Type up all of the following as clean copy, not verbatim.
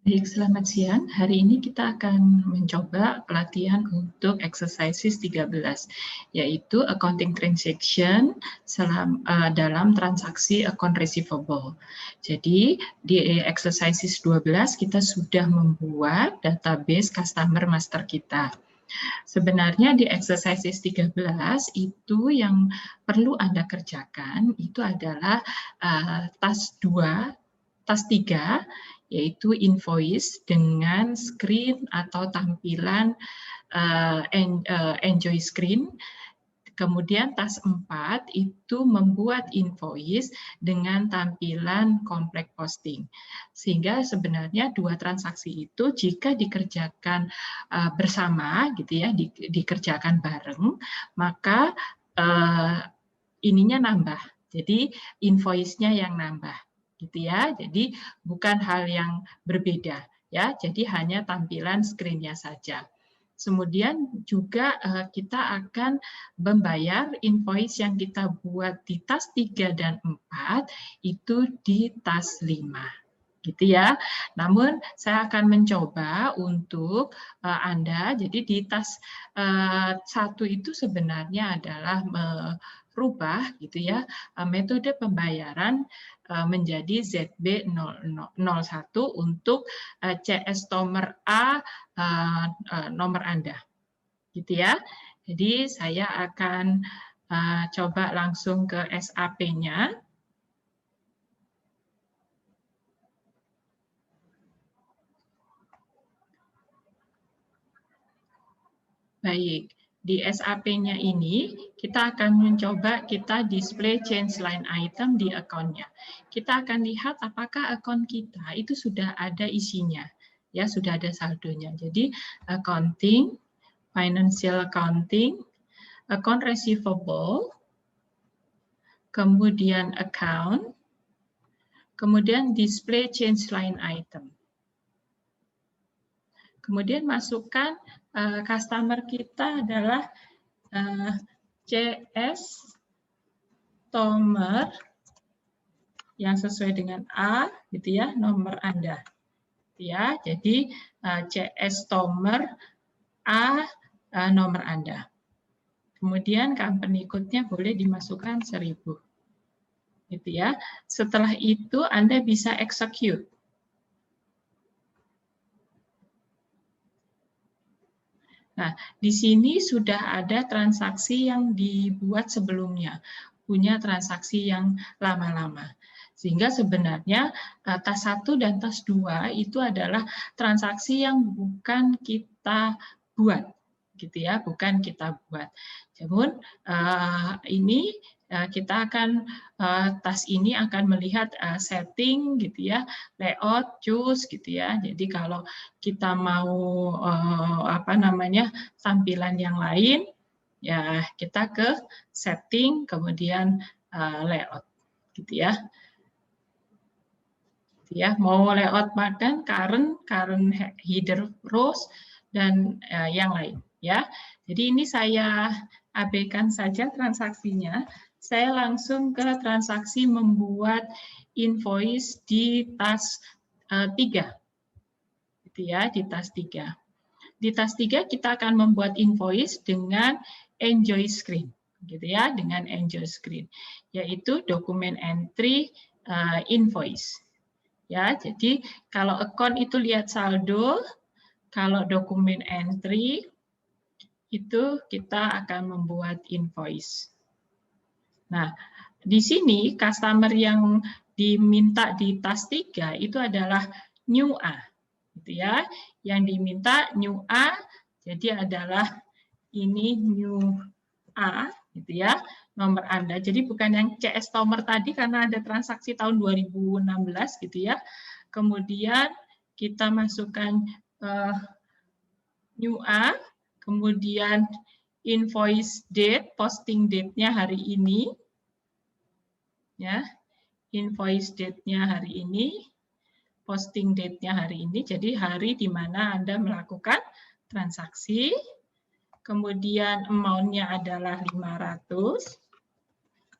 Baik, selamat siang. Hari ini kita akan mencoba pelatihan untuk exercises 13, yaitu accounting transaction dalam transaksi account receivable. Jadi, di exercises 12 kita sudah membuat database customer master kita. Sebenarnya di exercises 13 itu yang perlu Anda kerjakan itu adalah task 2, task 3, yaitu invoice dengan screen atau tampilan enjoy screen. Kemudian task 4 itu membuat invoice dengan tampilan komplek posting. Sehingga sebenarnya dua transaksi itu jika dikerjakan bersama gitu ya, dikerjakan bareng, maka ininya nambah. Jadi invoice-nya yang nambah gitu ya. Jadi bukan hal yang berbeda ya. Jadi hanya tampilan screen-nya saja. Kemudian juga kita akan membayar invoice yang kita buat di task 3 dan 4 itu di task 5. Gitu ya. Namun saya akan mencoba untuk Anda, jadi di task 1 itu sebenarnya adalah merubah gitu ya metode pembayaran menjadi ZB01 untuk CS Tomer A nomor Anda. Gitu ya. Jadi saya akan coba langsung ke SAP-nya. Baik, di SAP-nya ini kita akan mencoba kita display change line item di account-nya. Kita akan lihat apakah account kita itu sudah ada isinya, ya sudah ada saldonya. Jadi accounting, financial accounting, account receivable, kemudian account, kemudian display change line item. Kemudian masukkan customer kita adalah CS Tomer yang sesuai dengan A, gitu ya, nomor Anda. Ya, jadi CS Tomer A nomor Anda. Kemudian company code-nya boleh dimasukkan 1000. Gitu ya. Setelah itu Anda bisa execute. Nah, di sini sudah ada transaksi yang dibuat sebelumnya, punya transaksi yang lama-lama. Sehingga sebenarnya task 1 dan task 2 itu adalah transaksi yang bukan kita buat, gitu ya, bukan kita buat. Namun ini kita akan task ini akan melihat setting gitu ya, layout, choose gitu ya. Jadi kalau kita mau tampilan yang lain, ya kita ke setting kemudian layout gitu ya. Ya, mau layout makan, current header rows dan yang lain ya. Jadi ini saya abaikan saja transaksinya. Saya langsung ke transaksi membuat invoice di task 3. Gitu ya, di task 3. Di task 3 kita akan membuat invoice dengan enjoy screen, gitu ya, dengan enjoy screen, yaitu dokumen entry invoice. Ya, jadi kalau account itu lihat saldo, kalau dokumen entry itu kita akan membuat invoice. Nah, di sini customer yang diminta di task 3 itu adalah new A. Gitu ya. Yang diminta new A, jadi adalah ini new A, gitu ya, nomor Anda. Jadi bukan yang CS Tomer tadi karena ada transaksi tahun 2016 gitu ya. Kemudian kita masukkan new A, kemudian invoice date, posting date-nya hari ini. Ya. Invoice date-nya hari ini, posting date-nya hari ini, jadi hari di mana Anda melakukan transaksi. Kemudian amount-nya adalah 500.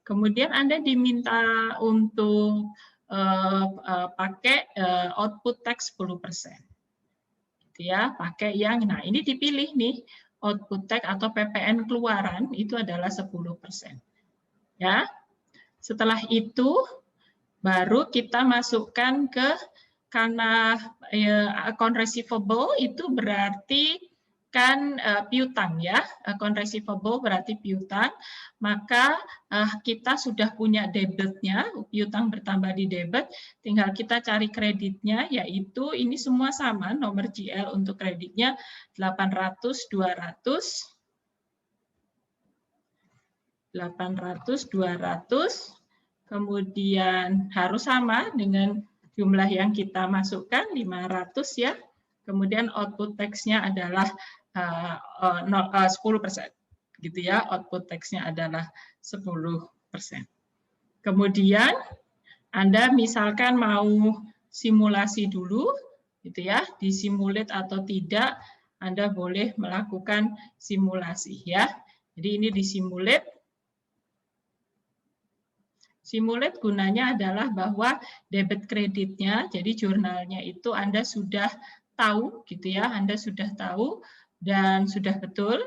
Kemudian Anda diminta untuk pakai output tax 10%. Gitu ya, pakai yang, nah ini dipilih nih, output tax atau PPN keluaran itu adalah 10%. Ya. Setelah itu baru kita masukkan ke, karena account receivable itu berarti kan piutang ya, account receivable berarti piutang, maka kita sudah punya debitnya, piutang bertambah di debit, tinggal kita cari kreditnya, yaitu ini semua sama, nomor GL untuk kreditnya 800, 200, 800, 200, kemudian harus sama dengan jumlah yang kita masukkan, 500 ya, kemudian output tax-nya adalah 10%, gitu ya, output tax-nya adalah 10%. Kemudian Anda misalkan mau simulasi dulu, gitu ya, disimulate atau tidak, Anda boleh melakukan simulasi ya. Jadi ini disimulate. Simulate gunanya adalah bahwa debit kreditnya, jadi jurnalnya itu Anda sudah tahu, gitu ya, Anda sudah tahu dan sudah betul,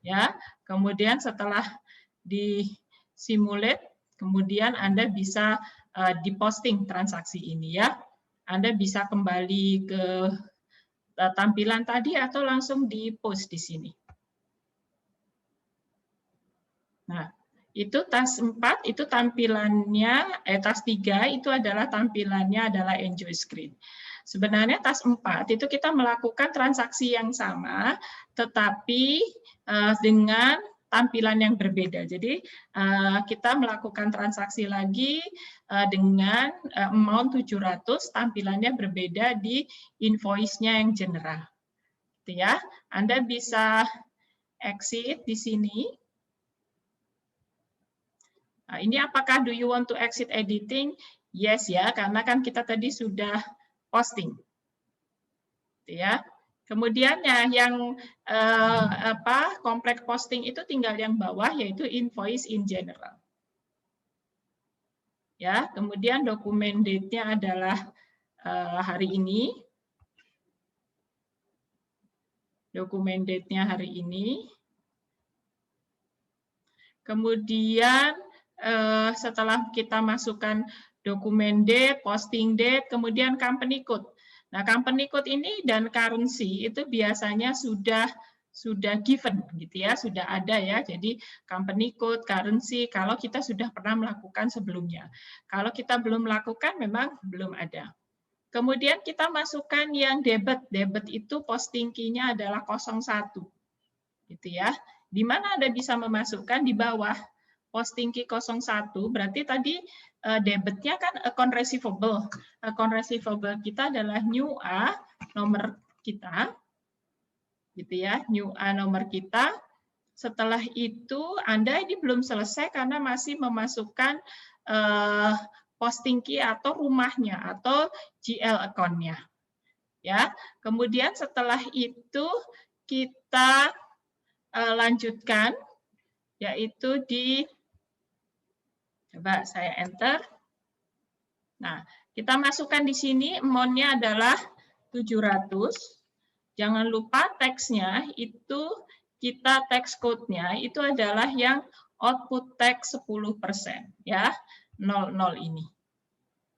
ya. Kemudian setelah disimulate, kemudian Anda bisa diposting transaksi ini ya. Anda bisa kembali ke tampilan tadi atau langsung di-post di sini. Nah, itu tas 4 itu tampilannya, tas 3 itu adalah tampilannya adalah enjoy screen. Sebenarnya tas 4 itu kita melakukan transaksi yang sama, tetapi dengan tampilan yang berbeda. Jadi kita melakukan transaksi lagi dengan amount 700, tampilannya berbeda di invoice-nya yang general. Gitu ya. Anda bisa exit di sini. Nah, ini apakah do you want to exit editing? Yes ya, karena kan kita tadi sudah posting. Ya. Kemudian yang kompleks posting itu tinggal yang bawah, yaitu invoice in general. Ya, kemudian dokumen date-nya adalah hari ini. Dokumen date-nya hari ini. Kemudian setelah kita masukkan dokumen date, posting date, kemudian company code. Nah, company code ini dan currency itu biasanya sudah given gitu ya, sudah ada ya. Jadi company code, currency kalau kita sudah pernah melakukan sebelumnya. Kalau kita belum melakukan memang belum ada. Kemudian kita masukkan yang debit. Debit itu posting key-nya adalah 01. Gitu ya. Di mana Anda bisa memasukkan di bawah posting key 01, berarti tadi debitnya kan account receivable. Account receivable kita adalah new A, nomor kita. Gitu ya, new A nomor kita. Setelah itu Anda ini belum selesai karena masih memasukkan posting key atau rumahnya atau GL account-nya. Ya. Kemudian setelah itu kita lanjutkan, yaitu di, coba saya enter. Nah, kita masukkan di sini, amount-nya adalah 700. Jangan lupa teksnya itu, kita teks code-nya itu adalah yang output tax 10%. Ya, 00 ini.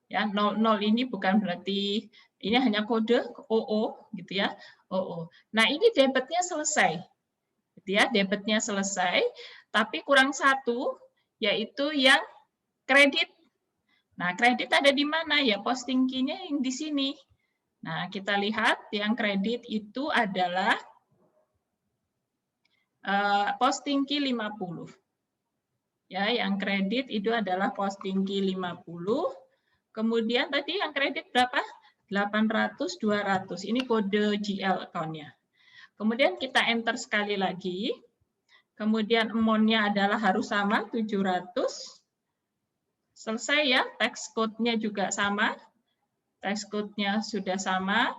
Ya, 00 ini bukan berarti, ini hanya kode OO, gitu ya, OO. Nah, ini debitnya selesai. Gitu ya, debitnya selesai, tapi kurang satu, yaitu yang kredit. Nah, kredit ada di mana? Ya, posting key-nya yang di sini. Nah, kita lihat yang kredit itu adalah posting key 50. Ya, yang kredit itu adalah posting key 50. Kemudian tadi yang kredit berapa? 800, 200. Ini kode GL account-nya. Kemudian kita enter sekali lagi. Kemudian amount-nya adalah harus sama, 700. Selesai ya, text code-nya juga sama. Text code-nya sudah sama.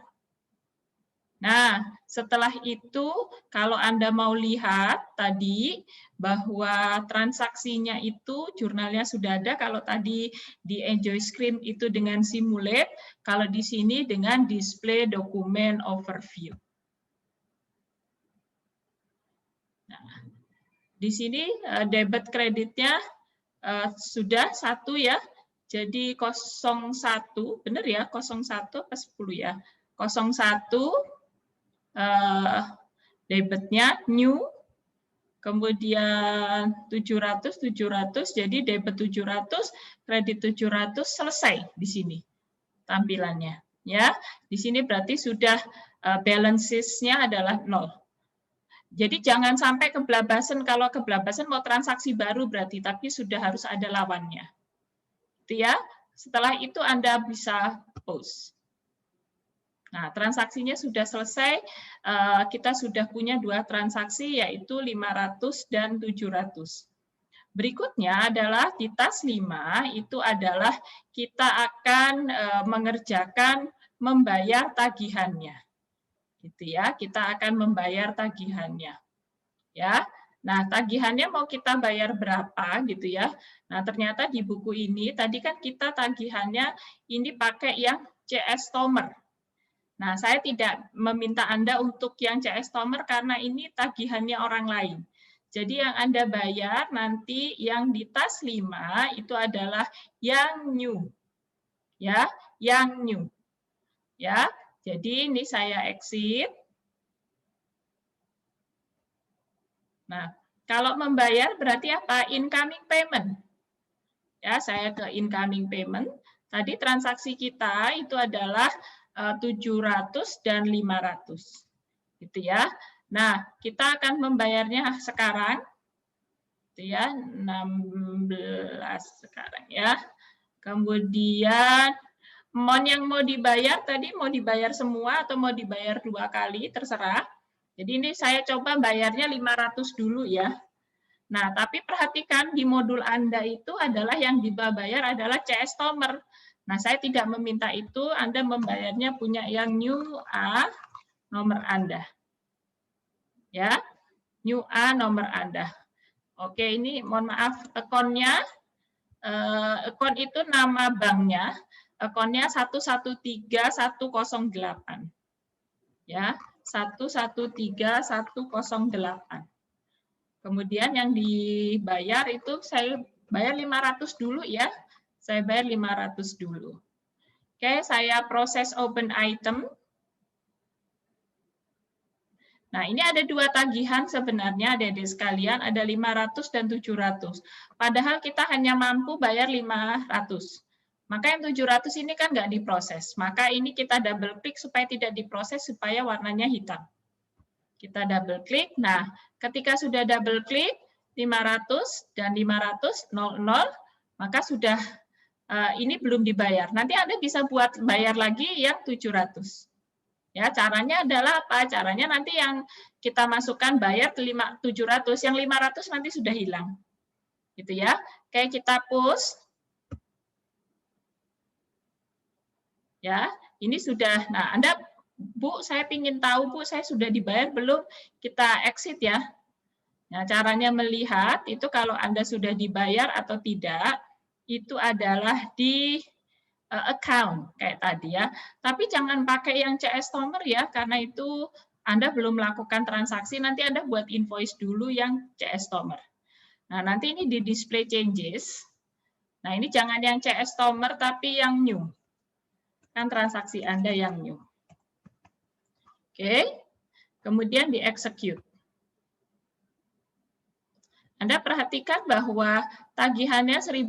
Nah, setelah itu kalau Anda mau lihat tadi bahwa transaksinya itu jurnalnya sudah ada, kalau tadi di Enjoy Screen itu dengan Simulate, kalau di sini dengan Display Dokumen Overview. Nah, di sini debit kreditnya sudah 1 ya. Jadi 01, benar ya? 01 apa 10 ya? 01 debitnya new, kemudian 700, jadi debit 700, kredit 700, selesai di sini tampilannya. Ya, di sini berarti sudah balances-nya adalah 0. Jadi jangan sampai keblabasan, kalau keblabasan mau transaksi baru berarti, tapi sudah harus ada lawannya. Itu ya. Setelah itu Anda bisa post. Nah, transaksinya sudah selesai, kita sudah punya 2 transaksi, yaitu 500 dan 700. Berikutnya adalah di tas 5, itu adalah kita akan mengerjakan membayar tagihannya. Gitu ya, kita akan membayar tagihannya. Ya. Nah, tagihannya mau kita bayar berapa gitu ya. Nah, ternyata di buku ini, tadi kan kita tagihannya ini pakai yang CS Tomer. Nah, saya tidak meminta Anda untuk yang CS Tomer karena ini tagihannya orang lain. Jadi yang Anda bayar nanti yang di tas 5 itu adalah yang new. Ya, yang new. Ya. Jadi ini saya exit. Nah, kalau membayar berarti apa? Incoming payment. Ya, saya ke incoming payment. Tadi transaksi kita itu adalah 700 dan 500. Gitu ya. Nah, kita akan membayarnya sekarang. Gitu ya, 16 sekarang ya. Kemudian yang mau dibayar tadi mau dibayar semua atau mau dibayar 2 kali, terserah. Jadi ini saya coba bayarnya 500 dulu ya. Nah, tapi perhatikan di modul Anda itu adalah yang dibayar adalah CS Tomer. Nah, saya tidak meminta itu, Anda membayarnya punya yang new A nomor Anda. Ya, new A nomor Anda. Oke, ini mohon maaf akunnya. Akun itu nama banknya. Akunnya 113108. Ya, 113108. Kemudian yang dibayar itu saya bayar 500 dulu ya. Saya bayar 500 dulu. Oke, saya proses open item. Nah, ini ada 2 tagihan sebenarnya, adik-adik sekalian, ada 500 dan 700. Padahal kita hanya mampu bayar 500. Maka yang 700 ini kan nggak diproses. Maka ini kita double klik supaya tidak diproses, supaya warnanya hitam. Kita double klik. Nah, ketika sudah double klik, 500 dan 500, 00, maka sudah ini belum dibayar. Nanti Anda bisa buat bayar lagi yang 700. Ya, caranya adalah apa? Caranya nanti yang kita masukkan bayar ke 700, yang 500 nanti sudah hilang. Gitu ya. Kayak kita push. Ya, ini sudah. Nah, Anda, Bu, saya ingin tahu, Bu, saya sudah dibayar belum? Kita exit ya. Nah, caranya melihat itu kalau Anda sudah dibayar atau tidak, itu adalah di account kayak tadi ya. Tapi jangan pakai yang CS Tomer ya, karena itu Anda belum melakukan transaksi, nanti Anda buat invoice dulu yang CS Tomer. Nah, nanti ini di display changes. Nah, ini jangan yang CS Tomer tapi yang new. Kan transaksi Anda yang new. Oke. Kemudian di execute. Anda perhatikan bahwa tagihannya 1.200,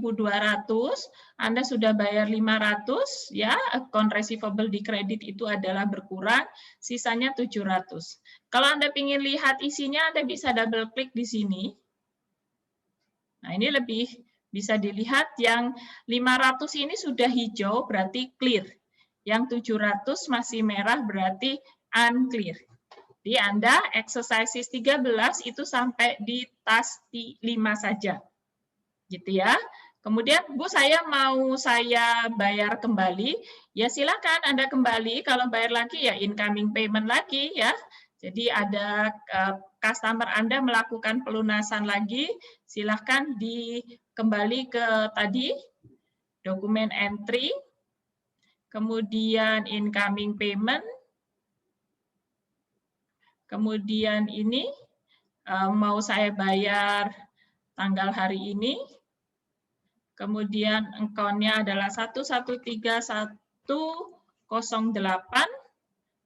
Anda sudah bayar 500, ya, account receivable di kredit itu adalah berkurang, sisanya 700. Kalau Anda ingin lihat isinya, Anda bisa double klik di sini. Nah, ini lebih bisa dilihat yang 500 ini sudah hijau, berarti clear. Yang 700 masih merah, berarti unclear. Jadi Anda exercises 13 itu sampai di tas 5 saja. Gitu ya. Kemudian, Bu, saya bayar kembali, ya silakan Anda kembali. Kalau bayar lagi ya incoming payment lagi ya. Jadi ada customer Anda melakukan pelunasan lagi, silakan kembali ke tadi dokumen entry, kemudian incoming payment, kemudian ini mau saya bayar tanggal hari ini. Kemudian account-nya adalah 113108.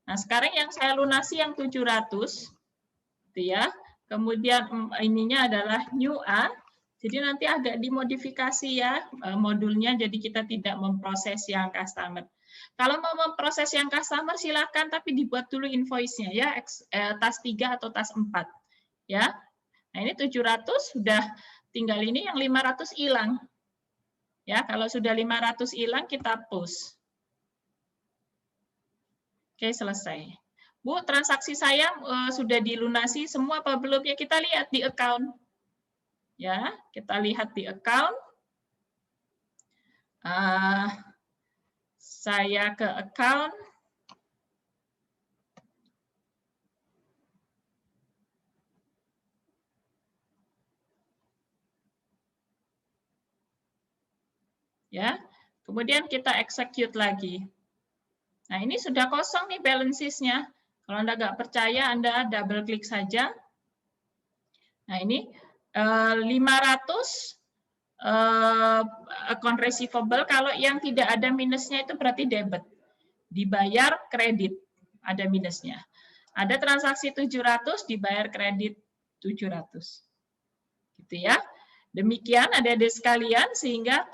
Nah, sekarang yang saya lunasi yang 700, gitu ya. Kemudian ininya adalah new A. Jadi nanti agak dimodifikasi ya modulnya, jadi kita tidak memproses yang customer. Kalau mau memproses yang customer silakan, tapi dibuat dulu invoice-nya ya, tas 3 atau tas 4. Ya. Nah, ini 700 sudah, tinggal ini yang 500 hilang. Ya, kalau sudah 500 hilang, kita push. Oke, selesai. Bu, transaksi saya sudah dilunasi semua apa belum? Ya, kita lihat di account. Ya, kita lihat di account. Saya ke account. Ya, kemudian kita execute lagi. Nah, ini sudah kosong nih balances-nya. Kalau Anda nggak percaya, Anda double klik saja. Nah, ini 500 account receivable. Kalau yang tidak ada minusnya itu berarti debit. Dibayar kredit, ada minusnya. Ada transaksi 700, dibayar kredit 700. Gitu ya. Demikian adik-adik sekalian, sehingga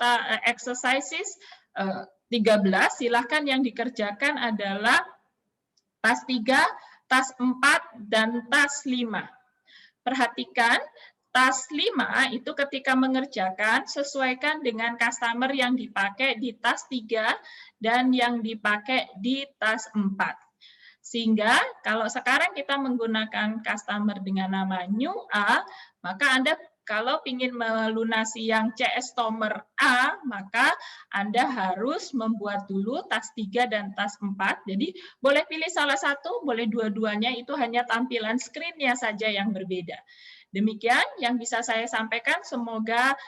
exercises 13, silahkan yang dikerjakan adalah tas 3, tas 4, dan tas 5. Perhatikan, tas 5 itu ketika mengerjakan, sesuaikan dengan customer yang dipakai di tas 3 dan yang dipakai di tas 4. Sehingga kalau sekarang kita menggunakan customer dengan nama new A, maka Anda kalau ingin melunasi yang CS Tomer A, maka Anda harus membuat dulu tas 3 dan tas 4. Jadi boleh pilih salah satu, boleh dua-duanya, itu hanya tampilan screen-nya saja yang berbeda. Demikian yang bisa saya sampaikan, semoga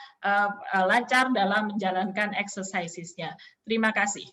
lancar dalam menjalankan exercises-nya. Terima kasih.